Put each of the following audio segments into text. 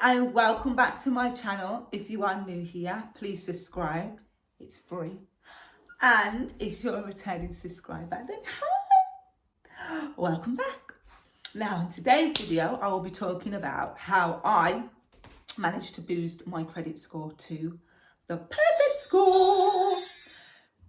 and welcome back to my channel. If you are new here, please subscribe. It's free. And if you're a returning subscriber, then hi, welcome back. Now in today's video, I will be talking about how I managed to boost my credit score to the perfect score.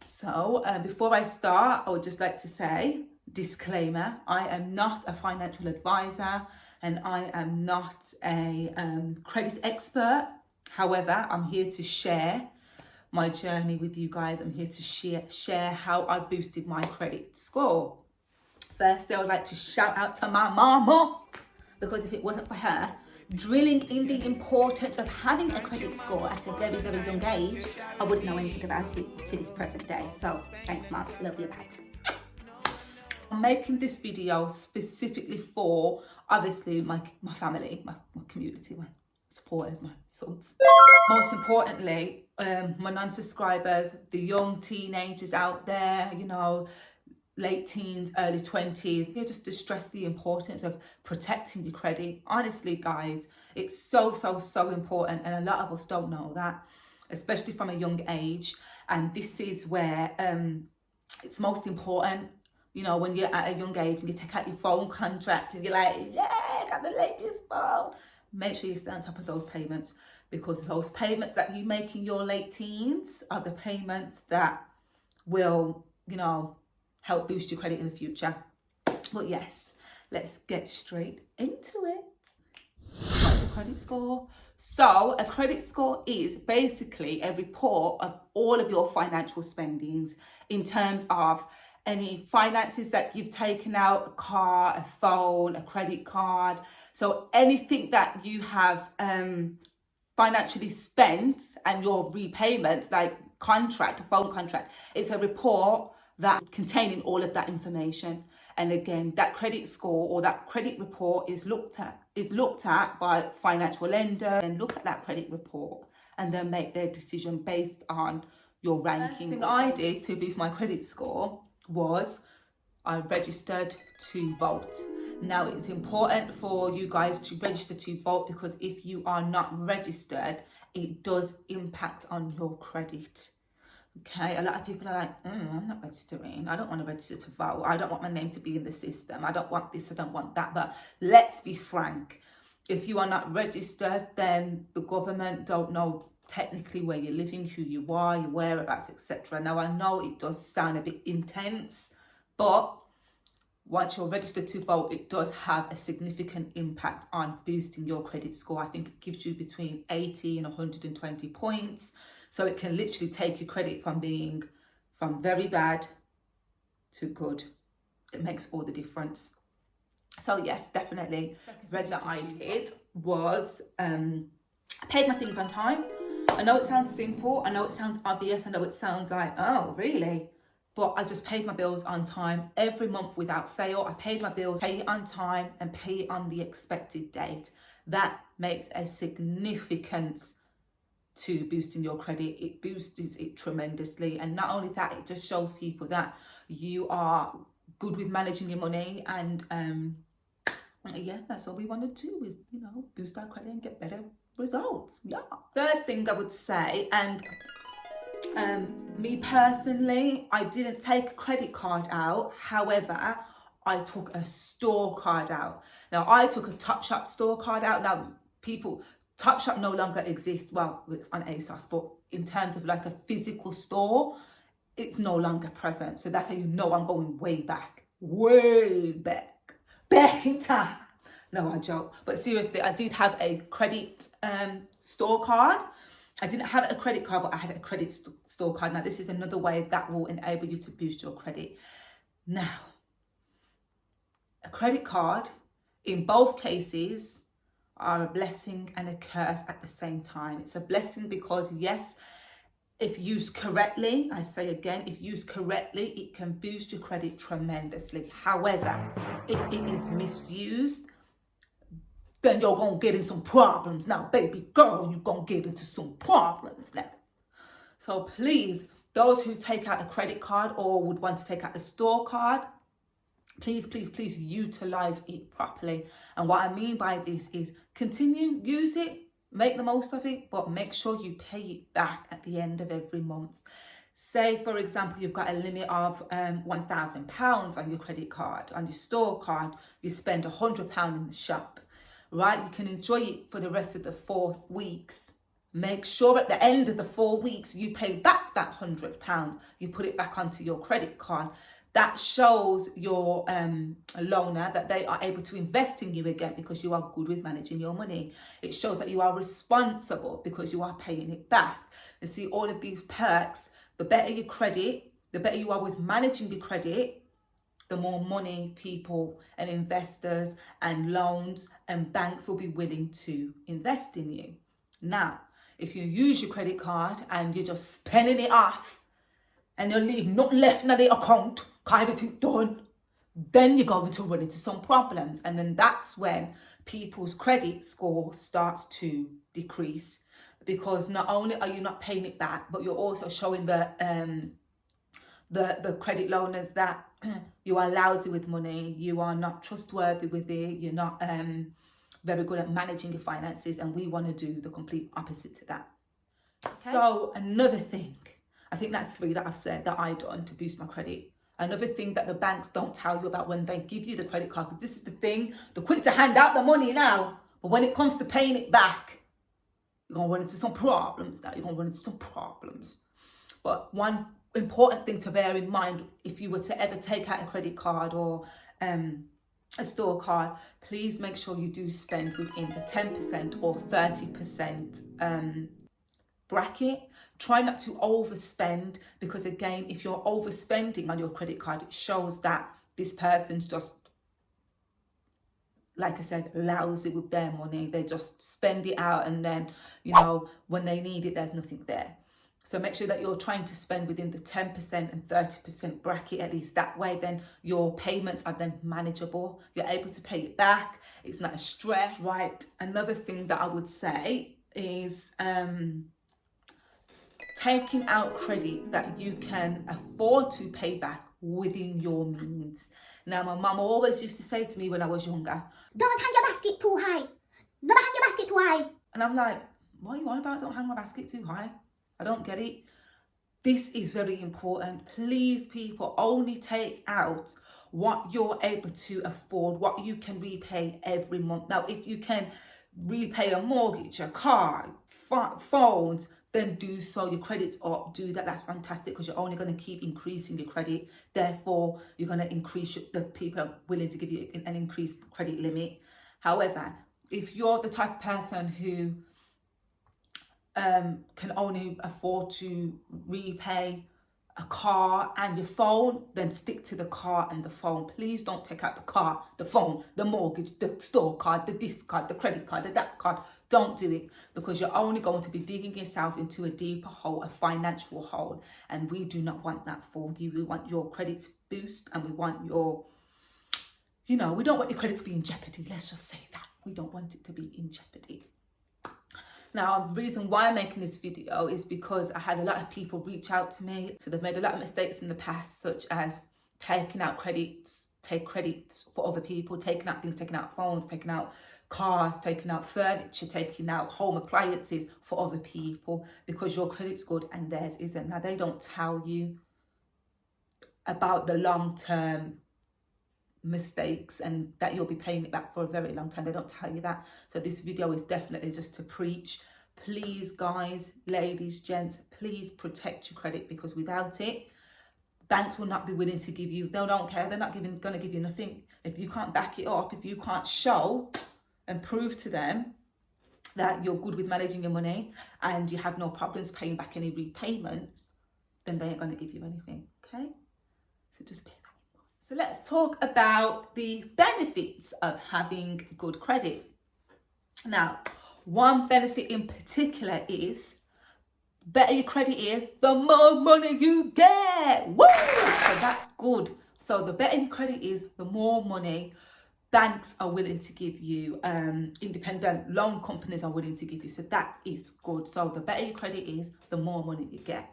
So before I start, I would just like to say, disclaimer, I am not a financial advisor and I am not a credit expert. However, I'm here to share my journey with you guys. I'm here to share how I boosted my credit score. Firstly, I would like to shout out to my mama, because if it wasn't for her drilling in the importance of having a credit score at a very, very young age, I wouldn't know anything about it to this present day. So thanks, Mum. Love you, babes. I'm making this video specifically for, obviously, my family, my community, my supporters, my sons. Most importantly, my non-subscribers, the young teenagers out there, you know, late teens, early 20s, they just to stress the importance of protecting your credit. Honestly, guys, it's so important, and a lot of us don't know that, especially from a young age. And this is where it's most important. You know, when you're at a young age and you take out your phone contract and you're like, yeah, I got the latest phone. Make sure you stay on top of those payments, because those payments that you make in your late teens are the payments that will, you know, help boost your credit in the future. But yes, let's get straight into it. What's a credit score? So a credit score is basically a report of all of your financial spendings in terms of any finances that you've taken out, a car, a phone, a credit card. So anything that you have financially spent and your repayments, like contract, a phone contract, it's a report that containing all of that information. And again, that credit score or that credit report is looked at by financial lender, and look at that credit report and then make their decision based on your ranking. First thing I did to boost my credit score was I registered to vote. Now, it's important for you guys to register to vote, because if you are not registered, it does impact on your credit. Okay, a lot of people are like, I'm not registering. I don't want to register to vote. I don't want my name to be in the system. I don't want this, I don't want that. But let's be frank. If you are not registered, then the government don't know technically where you're living, who you are, your whereabouts, etc. Now, I know it does sound a bit intense, but once you're registered to vote, it does have a significant impact on boosting your credit score. I think it gives you between 80 and 120 points. So it can literally take your credit from being from very bad to good. It makes all the difference. So yes, definitely. That I did was I paid my things on time. I know it sounds simple. I know it sounds obvious. I know it sounds like, oh, really? But I just paid my bills on time every month without fail. I paid my bills, pay it on time and pay it on the expected date. That makes a significance to boosting your credit. It boosts it tremendously. And not only that, it just shows people that you are good with managing your money. And yeah, that's all we want to do is, you know, boost our credit and get better results. Yeah. Third thing I would say, and me personally, I didn't take a credit card out. However, I took a store card out. Now, I took a Topshop store card out. Now, Topshop no longer exists. Well, it's on ASOS, but in terms of like a physical store, it's no longer present. So that's how you know I'm going way back in time. No, I joke. But seriously, I did have a credit store card. I didn't have a credit card, but I had a credit store card. Now, this is another way that will enable you to boost your credit. Now, a credit card, in both cases, are a blessing and a curse at the same time. It's a blessing because, yes, if used correctly, I say again, if used correctly, it can boost your credit tremendously. However, if it is misused, then you're going to get in some problems. Now, baby girl, you're going to get into some problems now. So please, those who take out a credit card or would want to take out a store card, please utilize it properly. And what I mean by this is use it make the most of it, but make sure you pay it back at the end of every month. Say, for example, you've got a limit of £1,000 on your credit card, on your store card, you spend £100 in the shop, right? You can enjoy it for the rest of the 4 weeks. Make sure at the end of the 4 weeks, you pay back that £100. You put it back onto your credit card. That shows your loaner that they are able to invest in you again because you are good with managing your money. It shows that you are responsible because you are paying it back. You see, all of these perks, the better your credit, the better you are with managing your credit, the more money people and investors and loans and banks will be willing to invest in you. Now, if you use your credit card and you're just spending it off and you leave nothing left in the account, everything done, then you're going to run into some problems. And then that's when people's credit score starts to decrease, because not only are you not paying it back, but you're also showing the credit loaners that you are lousy with money, you are not trustworthy with it, you're not very good at managing your finances, and we want to do the complete opposite to that. Okay. So another thing, I think that's 3 that I've said that I done to boost my credit. Another thing that the banks don't tell you about when they give you the credit card, because this is the thing, they're quick to hand out the money now, but when it comes to paying it back, you're going to run into some problems now. You're going to run into some problems. But one important thing to bear in mind, if you were to ever take out a credit card or a store card, please make sure you do spend within the 10% or 30% bracket. Try not to overspend, because again, if you're overspending on your credit card, it shows that this person's just, like I said, lousy with their money. They just spend it out, and then, you know, when they need it, there's nothing there. So make sure that you're trying to spend within the 10% and 30% bracket, at least that way, then your payments are then manageable. You're able to pay it back. It's not a stress, right? Another thing that I would say is taking out credit that you can afford to pay back within your means. Now, my mum always used to say to me when I was younger, don't hang your basket too high. Never hang your basket too high. And I'm like, what are you on about? Don't hang my basket too high. I don't get it. This is very important. Please, people, only take out what you're able to afford, what you can repay every month. Now, if you can repay a mortgage, a car, phones, then do so. Your credit's up, do that. That's fantastic, because you're only going to keep increasing your credit. Therefore, you're going to increase the people are willing to give you an increased credit limit. However, if you're the type of person who can only afford to repay a car and your phone, then stick to the car and the phone. Please don't take out the car, the phone, the mortgage, the store card, the this card, the credit card, the that card. Don't do it, because you're only going to be digging yourself into a deeper hole, a financial hole, and we do not want that for you. We want your credit to boost, and we want your, we don't want your credit to be in jeopardy. Let's just say that. We don't want it to be in jeopardy. Now, the reason why I'm making this video is because I had a lot of people reach out to me. So they've made a lot of mistakes in the past, such as taking out credits, take credits for other people, taking out things, taking out phones, taking out cars, taking out furniture, taking out home appliances for other people because your credit's good and theirs isn't. Now, they don't tell you about the long-term mistakes and that you'll be paying it back for a very long time. They don't tell you that. So this video is definitely just to preach. Please, guys, ladies, gents, please protect your credit, because without it, banks will not be willing to give you, they don't care, they're not going to give you nothing. If you can't back it up, if you can't show and prove to them that you're good with managing your money and you have no problems paying back any repayments, then they ain't going to give you anything, okay? So just pay that. So let's talk about the benefits of having good credit. Now, one benefit in particular is, better your credit is, the more money you get. Woo! So that's good. So the better your credit is, the more money banks are willing to give you, independent loan companies are willing to give you. So that is good. So the better your credit is, the more money you get.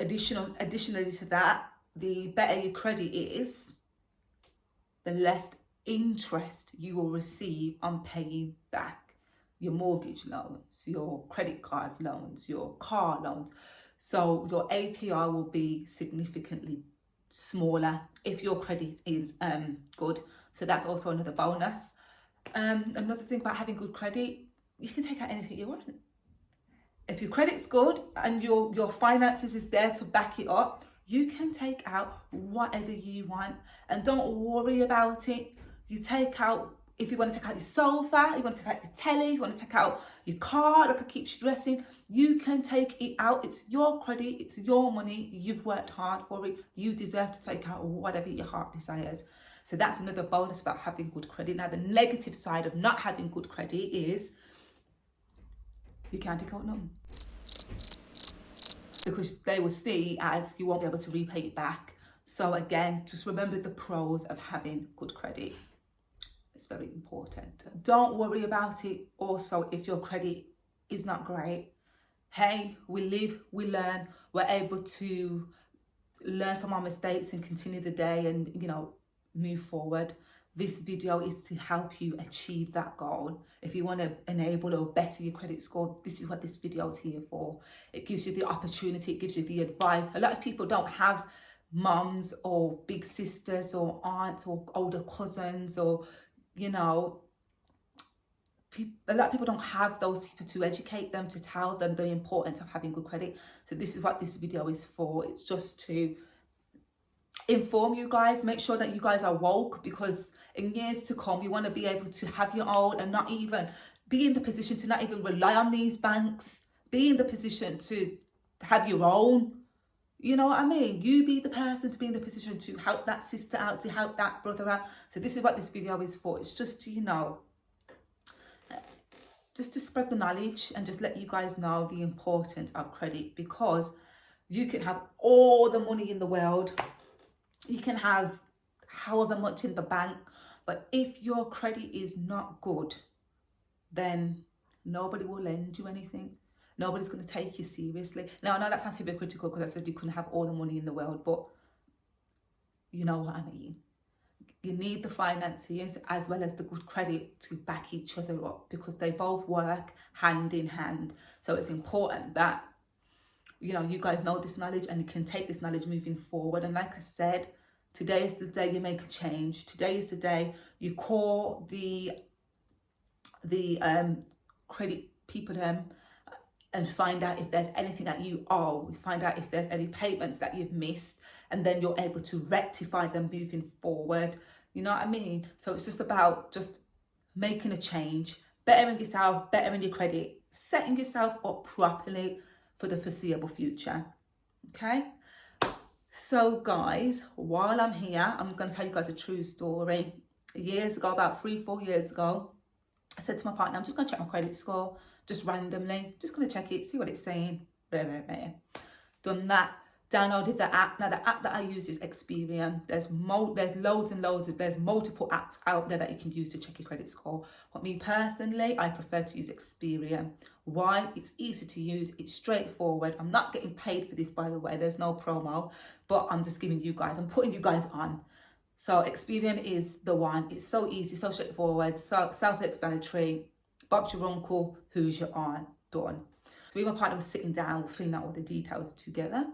Additionally to that, the better your credit is, the less interest you will receive on paying back your mortgage loans, your credit card loans, your car loans. So your APR will be significantly smaller if your credit is good. So that's also another bonus. Another thing about having good credit, you can take out anything you want. If your credit's good and your finances is there to back it up, you can take out whatever you want and don't worry about it. You take out, if you want to take out your sofa, you want to take out your telly, you want to take out your car, like I keep stressing, you can take it out. It's your credit, it's your money, you've worked hard for it, you deserve to take out whatever your heart desires. So that's another bonus about having good credit. Now the negative side of not having good credit is you can't take out none, because they will see as you won't be able to repay it back. So again, just remember the pros of having good credit. It's very important. Don't worry about it also if your credit is not great. Hey, we live, we learn, we're able to learn from our mistakes and continue the day and, you know, move forward. This video is to help you achieve that goal. If you want to enable or better your credit score, this is what this video is here for. It gives you the opportunity, it gives you the advice. A lot of people don't have mums or big sisters or aunts or older cousins, or, you know, a lot of people don't have those people to educate them, to tell them the importance of having good credit. So this is what this video is for. It's just to inform you guys, make sure that you guys are woke, because in years to come you want to be able to have your own and not even be in the position to not even rely on these banks. Be in the position to have your own, you know what I mean? You be the person to be in the position to help that sister out, to help that brother out. So this is what this video is for. It's just to, you know, just to spread the knowledge and just let you guys know the importance of credit, because you can have all the money in the world, you can have however much in the bank, but if your credit is not good, then nobody will lend you anything. Nobody's going to take you seriously. Now, I know that sounds hypocritical because I said you couldn't have all the money in the world, but you know what I mean. You need the finances as well as the good credit to back each other up, because they both work hand in hand. So it's important that, you know, you guys know this knowledge and you can take this knowledge moving forward. And like I said, today is the day you make a change. Today is the day you call the credit people and find out if there's anything that you owe. Find out if there's any payments that you've missed, and then you're able to rectify them moving forward. You know what I mean? So it's just about just making a change, bettering yourself, bettering your credit, setting yourself up properly for the foreseeable future. Okay? So guys, while I'm here, I'm going to tell you guys a true story. Years ago, about 3-4 years ago, I said to my partner, I'm just going to check my credit score, just randomly, just going to check it, see what it's saying. Done that, downloaded the app. Now the app that I use is Experian. There's loads and loads of, there's multiple apps out there that you can use to check your credit score. But me personally, I prefer to use Experian. Why? It's easy to use, it's straightforward. I'm not getting paid for this, by the way, there's no promo, but I'm just giving you guys, I'm putting you guys on. So Experian is the one. It's so easy, so straightforward, so self-explanatory. Bob's your uncle, who's your aunt, done. So me and my partner was sitting down, filling out all the details together.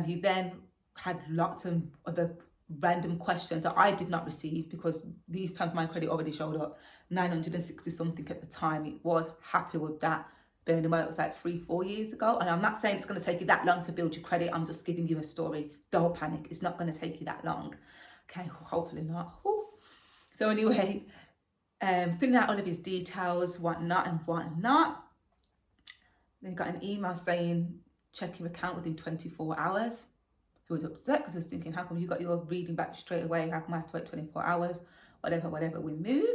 He then had lots of other random questions that I did not receive, because these times my credit already showed up 960 something at the time. It was happy with that, bearing in mind it was like 3-4 years ago. And I'm not saying it's going to take you that long to build your credit. I'm just giving you a story. Don't panic, it's not going to take you that long. Okay, hopefully not. Whew. So anyway, filling out all of his details, whatnot and whatnot. Then got an email saying check your account within 24 hours. He was upset because I was thinking, how come you got your reading back straight away? How come I have to wait 24 hours? Whatever, we move.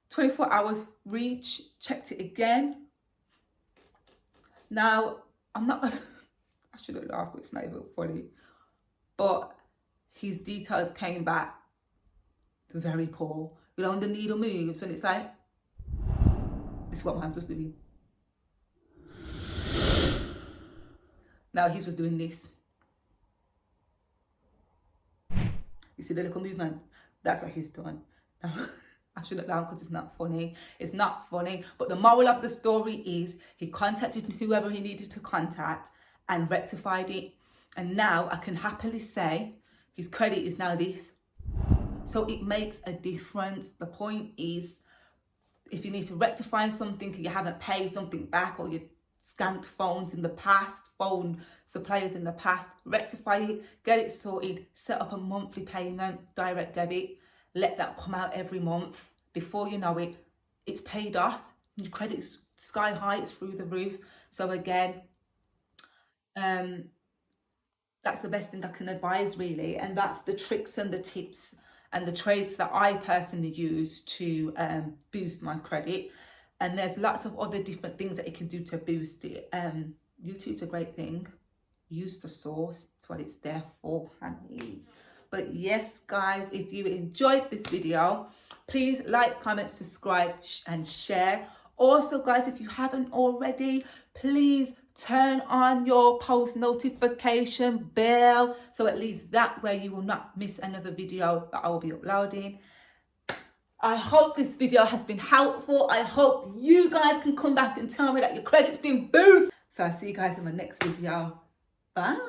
24 hours reach, checked it again. Now, I'm not gonna, I shouldn't laugh, but it's not even funny. But his details came back very poor. You know, when the needle moves and it's like, this is what mine was doing. Now his was doing this. You see the little movement? That's what he's done. I shouldn't laugh because it's not funny. It's not funny. But the moral of the story is he contacted whoever he needed to contact and rectified it. And now I can happily say his credit is now this. So it makes a difference. The point is, if you need to rectify something, you haven't paid something back, or you've scammed phones in the past, phone suppliers in the past, rectify it, get it sorted, set up a monthly payment, direct debit, let that come out every month. Before you know it, it's paid off. Your credit's sky high, it's through the roof. So again, that's the best thing I can advise, really. And that's the tricks and the tips and the trades that I personally use to boost my credit. And there's lots of other different things that you can do to boost it. YouTube's a great thing. Use the source. It's what it's there for, honey. But yes, guys, if you enjoyed this video, please like, comment, subscribe, and share. Also, guys, if you haven't already, please turn on your post notification bell, so at least that way you will not miss another video that I will be uploading. I hope this video has been helpful. I hope you guys can come back and tell me that your credit's been boosted. So I'll see you guys in my next video. Bye.